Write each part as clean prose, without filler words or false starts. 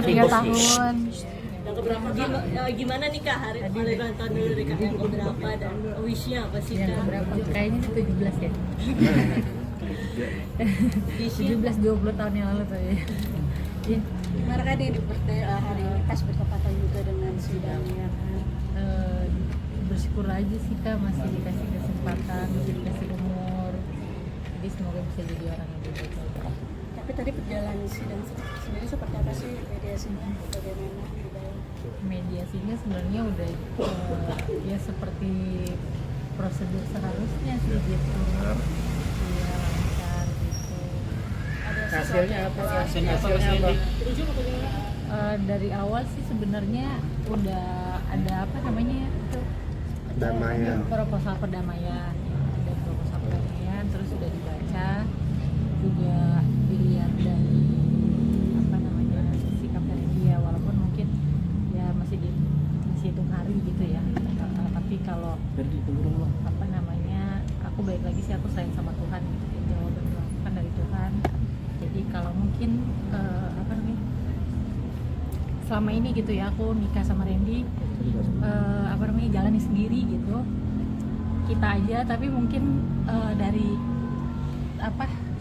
23 tahun. Yang keberapa gimana nih Kak hari ulang tahun dulu nih Kak, yang keberapa dan wishnya apa sih Yang Kak? keberapa? Kayaknya itu 17 ya. Wishnya 17-20 tahun yang lalu tuh ya. Iya. Gimana kan di hari ini pas bertepatan juga dengan sidangnya kan? Bersyukur aja sih Kak, masih dikasih kesempatan, masih dikasih umur. Jadi semoga bisa jadi orang yang lebih baik. Tapi tadi perjalanan sidang sendiri seperti apa sih mediasinya? Bagaimana? Mediasinya sebenarnya udah ya seperti prosedur seharusnya sih gitu. Iya, lancar gitu. Hasilnya apa? Hasilnya apa? Dari awal sih sebenarnya udah ada apa namanya itu Perdamaian. proposal perdamaian, ada proposal perdamaian, terus sudah dibaca, juga dilihat dari apa namanya sikap dari dia, walaupun mungkin ya masih hitung hari gitu ya. Tapi kalau apa namanya, aku baik lagi sih, aku sayang sama Tuhan gitu, jawaban kan dari Tuhan. Jadi kalau mungkin apa namanya, selama ini gitu ya aku nikah sama Randy apa namanya jalani sendiri gitu kita aja, tapi mungkin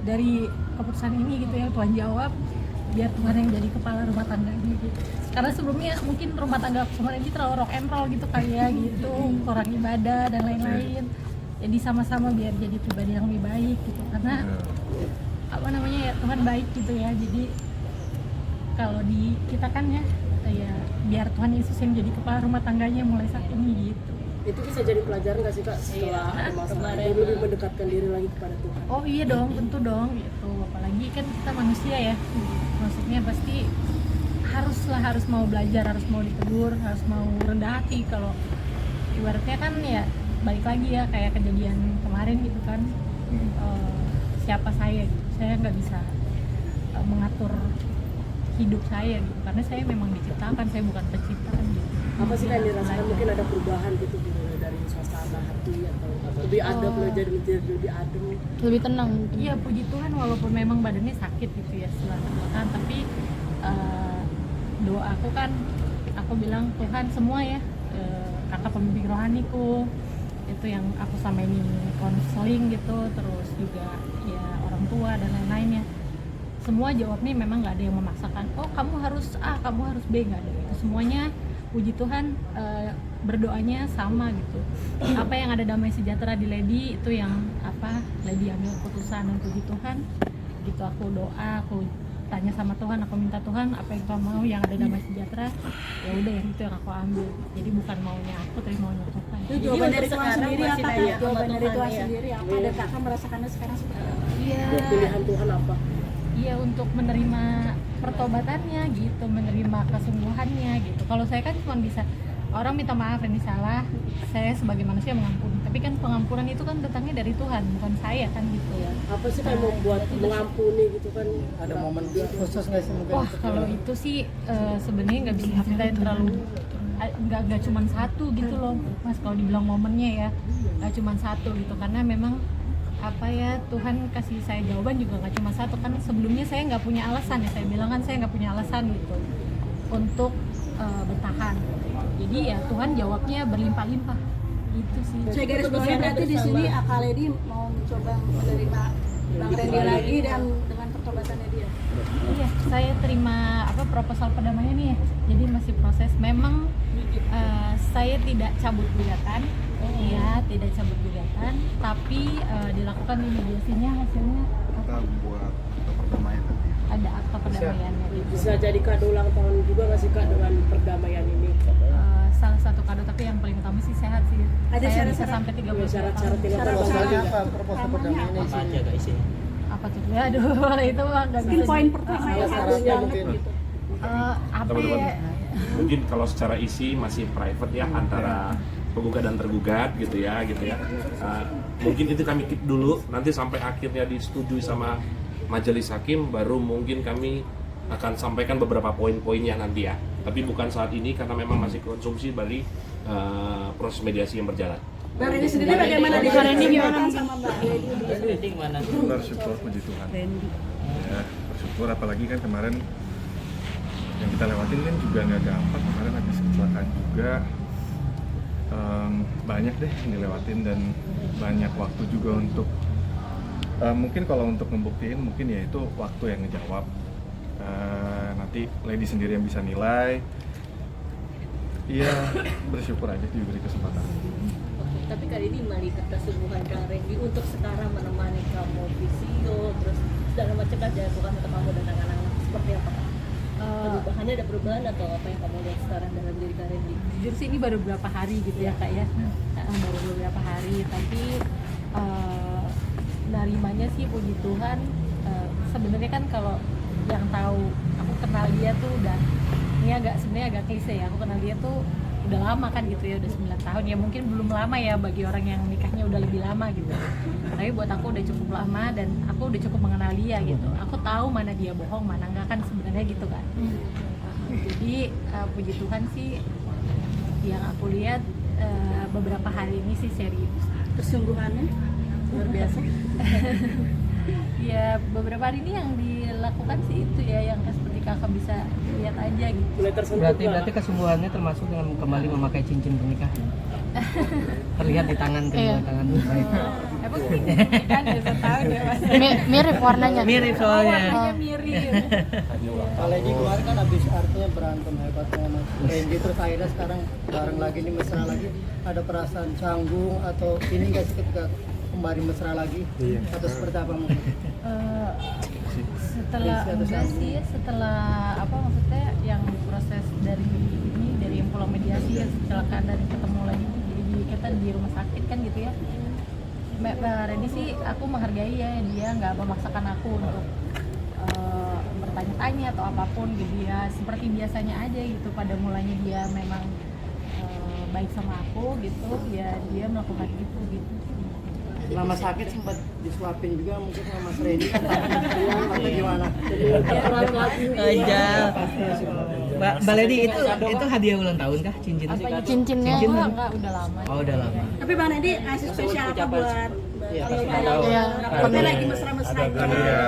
dari keputusan ini gitu ya Tuhan jawab, biar Tuhan yang jadi kepala rumah tangganya gitu. Karena sebelumnya mungkin rumah tangga sama Randy terlalu rock and roll gitu kayak gitu, kurang ibadah dan lain-lain. Jadi sama-sama biar jadi pribadi yang lebih baik gitu, karena apa namanya ya Tuhan baik gitu ya. Jadi kalau di kita kan ya biar Tuhan Yesus yang jadi kepala rumah tangganya mulai saat ini gitu. itu bisa jadi pelajaran nggak sih Kak setelah ada masalah itu lebih mendekatkan diri lagi kepada Tuhan? Oh iya dong, tentu dong gitu. Apalagi kan kita manusia ya, maksudnya pasti harus mau belajar, harus mau ditegur, harus mau rendah hati. Kalau ibaratnya kan ya balik lagi ya kayak kejadian kemarin gitu kan, siapa saya gitu, saya nggak bisa mengatur hidup saya gitu, karena saya memang diciptakan, saya bukan penciptaan gitu. Apa sih kan dirasakan mungkin ada perubahan gitu dari suasana hati atau lebih adem, belajar lebih adem, Lebih tenang. Iya, puji Tuhan walaupun memang badannya sakit gitu ya setelah tertekan, tapi doa aku kan, aku bilang Tuhan semua ya, kakak pembimbing rohaniku itu yang aku sama ini konseling gitu, terus juga ya orang tua dan lain-lainnya, semua jawabnya memang nggak ada yang memaksakan, oh kamu harus A, kamu harus B, nggak ada gitu. Semuanya puji Tuhan berdoanya sama gitu. Apa yang ada damai sejahtera di Lady itu yang apa Lady ambil keputusan, dan puji Tuhan gitu. Aku doa, aku tanya sama Tuhan, aku minta Tuhan apa yang kau mau yang ada damai sejahtera, ya udah yang itu yang aku ambil. Jadi bukan maunya aku tapi maunya Tuhan. Itu jawaban dari Tuhan sekarang sendiri masih apa nanya Kak? sama Jawaban dari Tuhan Tuhan ya? sendiri apa? Dan kakak merasakannya sekarang seperti apa? Iya. pilihan Tuhan apa? Iya, untuk menerima pertobatannya gitu, menerima kesungguhannya gitu. Kalau saya kan cuma bisa orang minta maaf ini salah, saya sebagai manusia mengampuni. Tapi kan pengampunan itu kan datangnya dari Tuhan, bukan saya kan gitu ya. Apa sih kayak membuat mengampuni gitu kan? Ada momen khusus nggak sih mungkin? Wah, kalau itu sih sebenarnya nggak bisa diceritain terlalu, nggak cuma satu gitu loh Mas, kalau dibilang momennya ya nggak cuma satu gitu, karena memang apa ya Tuhan kasih saya jawaban juga nggak cuma satu kan. Sebelumnya saya nggak punya alasan ya, saya bilang kan saya nggak punya alasan gitu untuk bertahan. Jadi ya Tuhan jawabnya berlimpah-limpah gitu sih. Saya garis bawahi berarti di sini Kak Lady mau mencoba menerima Bang Randy lagi dan dengan pertobatannya dia. Iya, saya terima apa proposal perdamaian nih ya. Jadi masih proses. Memang saya tidak cabut gugatan, ya tidak cabut gugatan, tapi dilakukan di mediasinya, hasilnya Kita buat perdamaian nanti. ada akta perdamaiannya gitu. Bisa jadi kado ulang tahun juga nggak sih Kak dengan perdamaian ini? Salah satu kado, tapi yang paling utama sih sehat sih. Ada Saya bisa syarat-syarat? sampai 30 tahun. Syarat-syarat yang Proposalnya apa? Proposal perdamaian ini Apa aja guys ini? Apa tuh? Aduh, itu mah nggak Mungkin bisa. poin pertama yang Salah harus satunya banget mungkin. gitu. Apa Teman-teman, ya? mungkin kalau secara isi masih private ya antara penggugat dan tergugat gitu ya. Mungkin itu kami keep dulu, nanti sampai akhirnya disetujui sama majelis hakim baru mungkin kami akan sampaikan beberapa poin-poinnya nanti ya. Tapi bukan saat ini karena memang masih konsumsi dari proses mediasi yang berjalan. Bang Randy sendiri bagaimana di Randy gimana sama Mbak Lady? Meeting mana? Bersyukur puji Tuhan. Ya, bersyukur apalagi kan kemarin yang kita lewatin kan juga nggak gampang. Kemarin habis kecelakaan juga, banyak deh yang dilewatin dan banyak waktu juga untuk mungkin kalau untuk membuktiin mungkin ya itu waktu yang ngejawab. Nanti Lady sendiri yang bisa nilai. Iya, bersyukur aja diberi kesempatan. Oke, tapi kali ini melihat kesungguhan Kang Randy untuk sekarang menemani kamu visio, terus segala macam kan dilakukan untuk kamu dan anak-anak, seperti apa Kak? Perubahannya ada perubahan atau apa yang kamu lihat sekarang dalam diri Kang Randy? Jujur sih ini baru beberapa hari gitu ya Kak ya. Baru beberapa hari, tapi narimanya sih puji Tuhan. Sebenarnya kan kalau yang tahu aku kenal dia tuh udah, ini sebenarnya agak klise ya, aku kenal dia tuh udah lama kan gitu ya, udah 9 tahun ya, mungkin belum lama ya bagi orang yang nikahnya udah lebih lama gitu, tapi buat aku udah cukup lama dan aku udah cukup mengenal dia gitu, aku tahu mana dia bohong mana enggak kan sebenarnya gitu kan. Jadi puji Tuhan sih yang aku lihat beberapa hari ini sih serius, Kesungguhannya luar biasa. ya beberapa hari ini yang dilakukan sih itu ya yang seperti kakak bisa lihat aja gitu. Mulai tersentuh. Berarti kesungguhannya termasuk dengan kembali memakai cincin pernikahan. Terlihat di tangan kedua tangan baik. Emang kan udah tahu deh mas. Mirip warnanya. Mirip soalnya. Warnanya mirip. Kalau di luar kan habis artinya berantem hebat sama Randy, terus akhirnya sekarang bareng lagi nih, mesra lagi. Ada perasaan canggung atau ini nggak sih ketika kembali mesra lagi? Atau seperti apa mungkin? Setelah enggak sih ya, setelah apa maksudnya yang proses dari yang pulang mediasi ya kecelakaan dan ketemu lagi, jadi kita di rumah sakit kan gitu ya. Mbak Randy sih aku menghargai ya, dia nggak memaksakan aku untuk bertanya-tanya atau apapun gitu ya, seperti biasanya aja gitu. Pada mulanya dia memang baik sama aku gitu ya, dia melakukan itu gitu. Selama sakit sempat disuapin juga mungkin sama Mas Randy atau gimana? Aja. Mbak Lady itu hadiah ulang tahun kah cincin? Cincinnya? Enggak, udah lama. Oh udah lama. Tapi Bang Randy ngasih spesial apa buat Iya, Iya. Takutnya lagi mesra-mesra. Ada ya,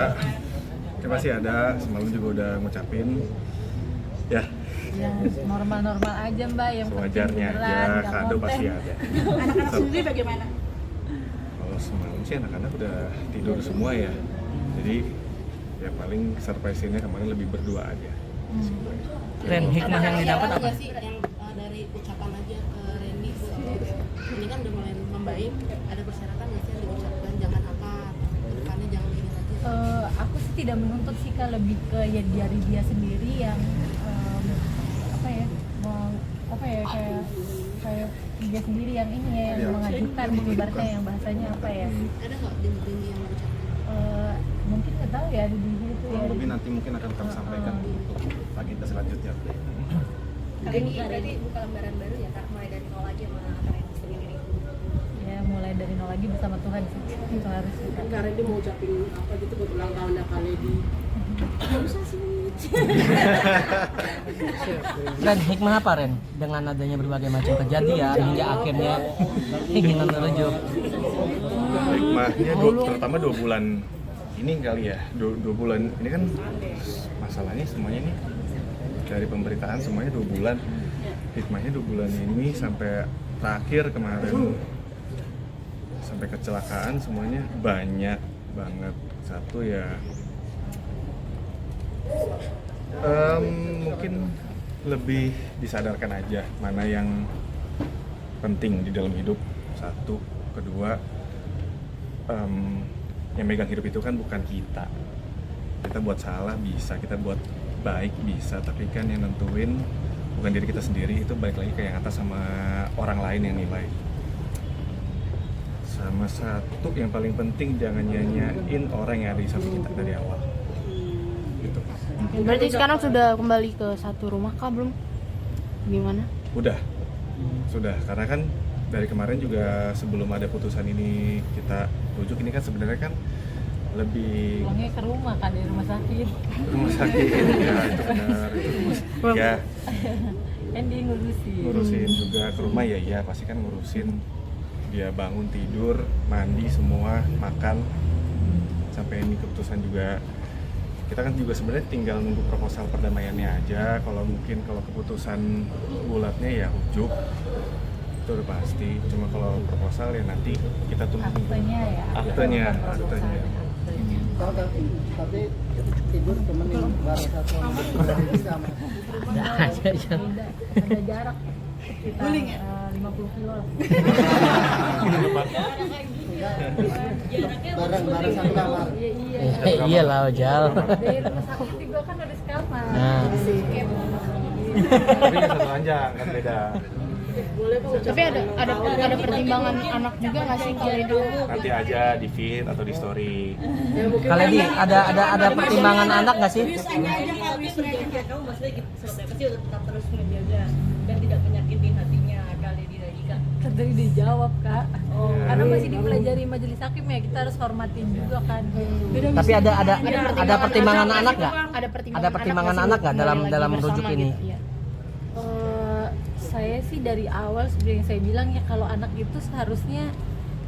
coba sih ada, semalam juga udah ngucapin. Ya, Yang normal-normal aja mbak, yang sewajarnya beneran, aja, nggak kado konten. pasti ada. Anak-anak sendiri bagaimana? Kalau semalam sih anak-anak udah tidur semua ya, jadi ya paling surprise-nya kemarin lebih berdua aja. Ren, hikmah yang didapat apa? sih yang dari ucapan aja ke Randy ini kan udah mulai membaik, ada persyaratan nggak sih yang diucapkan, jangan apa depannya jangan ini lagi? Aku sih tidak menuntut sih Kak, lebih ke ya dari dia sendiri yang kayak dia sendiri yang ini ya, yang mengajukan ibaratnya, yang bahasanya apa ya, Ada nggak janji yang diucapkan? mungkin nggak tahu ya di situ ya. Kurang lebih nanti mungkin akan kami sampaikan untuk agenda selanjutnya. Kali ini berarti buka lembaran baru ya Kak, mulai dari nol lagi sama Kak Randy sendiri. Ya mulai dari nol lagi bersama Tuhan sih, itu harus kita. Kak Randy mau ucapin apa gitu buat ulang tahunnya Kak Lady? Nggak usah sih. Ren, hikmah apa Ren? Dengan adanya berbagai macam kejadian hingga akhirnya keinginan terwujud. Hikmahnya terutama 2 bulan ini kali ya, 2 bulan ini kan masalahnya semuanya nih dari pemberitaan semuanya 2 bulan. Hikmahnya 2 bulan ini sampai terakhir kemarin sampai kecelakaan semuanya banyak banget. Satu ya mungkin lebih disadarkan aja mana yang penting di dalam hidup. Satu, kedua yang megang hidup itu kan bukan kita. Kita buat salah bisa, kita buat baik bisa, tapi kan yang nentuin bukan diri kita sendiri, itu balik lagi ke yang atas sama orang lain yang nilai. Sama satu yang paling penting, jangan nyanyain orang yang ada di samping kita dari awal. Gitu. Berarti sekarang sudah kembali ke satu rumah kah belum? Gimana? Udah, sudah. Karena kan dari kemarin juga sebelum ada putusan ini kita rujuk, ini kan sebenarnya kan lebih Pulangnya ke rumah kan, dari rumah sakit. rumah sakit. Ya itu benar, itu rumah sakit. Ya Kan dia ngurusin juga ke rumah, ya iya pasti kan ngurusin. Dia bangun, tidur, mandi semua, makan, sampai ini keputusan juga kita kan juga sebenarnya tinggal nunggu proposal perdamaiannya aja. Kalau keputusan bulatnya ya ujuk, itu udah pasti. Cuma kalau proposal ya nanti kita tunggu Aktenya ya. aktenya. Tapi tidur temenin bareng satu sama. Ada jarak kita 50 kilo lah. Bareng satu kamar. Iya. Iya lah Ojal. Dari rumah sakit juga kan ada sekamar. Nah. Tapi nggak satu ranjang, kan beda. Tapi ada pertimbangan anak juga nggak sih kalau itu? Nanti aja di feed atau di story. Kali ini ada pertimbangan anak nggak sih? Perjanjian kamu maksudnya gitu, seperti apa sih untuk tetap terus menjaga dan tidak menyakitin hatinya kali di lagi kak? Kan tadi dijawab kak. Karena masih dipelajari majelis hakim ya, kita harus hormatin juga kan. Tapi ada pertimbangan anak nggak? Ada pertimbangan anak nggak dalam lagi merujuk bersama ini? gitu, iya. Saya sih dari awal seperti yang saya bilang ya, kalau anak itu seharusnya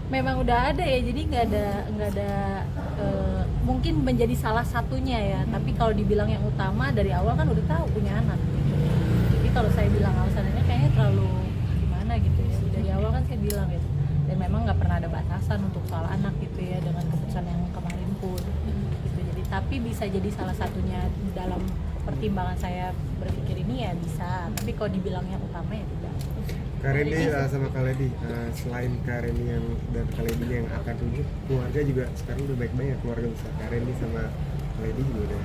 memang udah ada ya, jadi nggak ada mungkin menjadi salah satunya ya, tapi kalau dibilang yang utama dari awal kan udah tahu punya anak gitu. Jadi kalau saya bilang alasannya kayaknya terlalu gimana gitu ya, dari awal kan saya bilang gitu, dan memang nggak pernah ada batasan untuk soal anak gitu ya dengan keputusan yang kemarin pun gitu. Jadi tapi bisa jadi salah satunya dalam pertimbangan saya berpikir ini ya bisa, tapi kalau dibilang yang utama ya tidak. Kak Randy sama Kak Lady, selain Kak Randy dan Kak Lady yang akan rujuk, keluarga juga sekarang udah baik-baik ya, keluarga besar Kak Randy sama Kak Lady juga udah.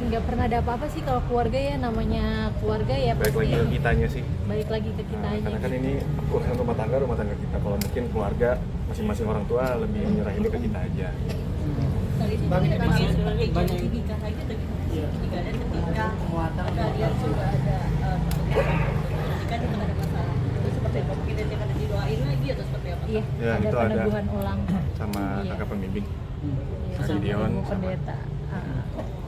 Nggak pernah ada apa-apa sih kalau keluarga ya, namanya keluarga ya Baik pasti lagi ke kitanya sih. baik lagi ke kitanya. Karena kan ini urusan rumah tangga kita. Kalau mungkin keluarga masing-masing orang tua lebih nyerahinnya ke kita aja. Kali ini Banyak kita masih seperti banyak jadi nikah aja tapi kalian ketika Muatan kalian sudah ada kan itu ada masalah. Itu seperti apa? Mungkin nanti akan didoain lagi atau seperti apa? Iya, Ya, ada itu ada. peneguhan ulang Sama Iya. kakak pembimbing. Iya, Kak sama Gideon, ibu sama- pendeta.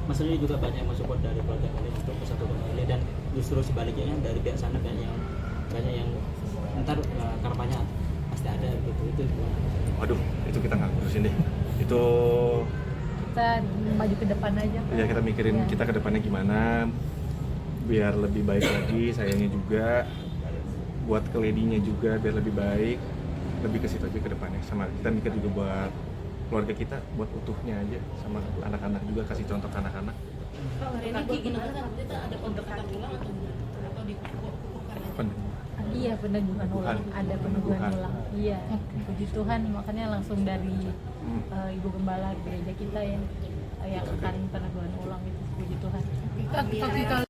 Mas Rudi juga banyak yang mensupport dari keluarga kalian untuk bersatu kembali, dan justru sebaliknya dari pihak sana banyak yang ntar kampanye pasti ada gitu, itu gimana? Waduh, itu kita nggak ngurusin deh. Itu Kita maju ke depan aja. ya kita mikirin Iya. kita ke depannya gimana biar lebih baik lagi, sayangnya juga buat ke Lady-nya juga biar lebih baik, lebih ke situ aja ke depannya. Sama kita mikir juga buat keluarga kita, buat utuhnya aja, sama anak-anak juga, kasih contoh ke anak-anak. Kalau ini gimana kan kita ada pemberkatan ulang atau dikukuhkan aja? Pen- Iya, peneguhan ulang, ada peneguhan Peneguhan. ulang. Iya, puji Tuhan, makanya langsung dari Ibu Gembala gereja kita ya yang akan peneguhan ulang itu, puji Tuhan. Kita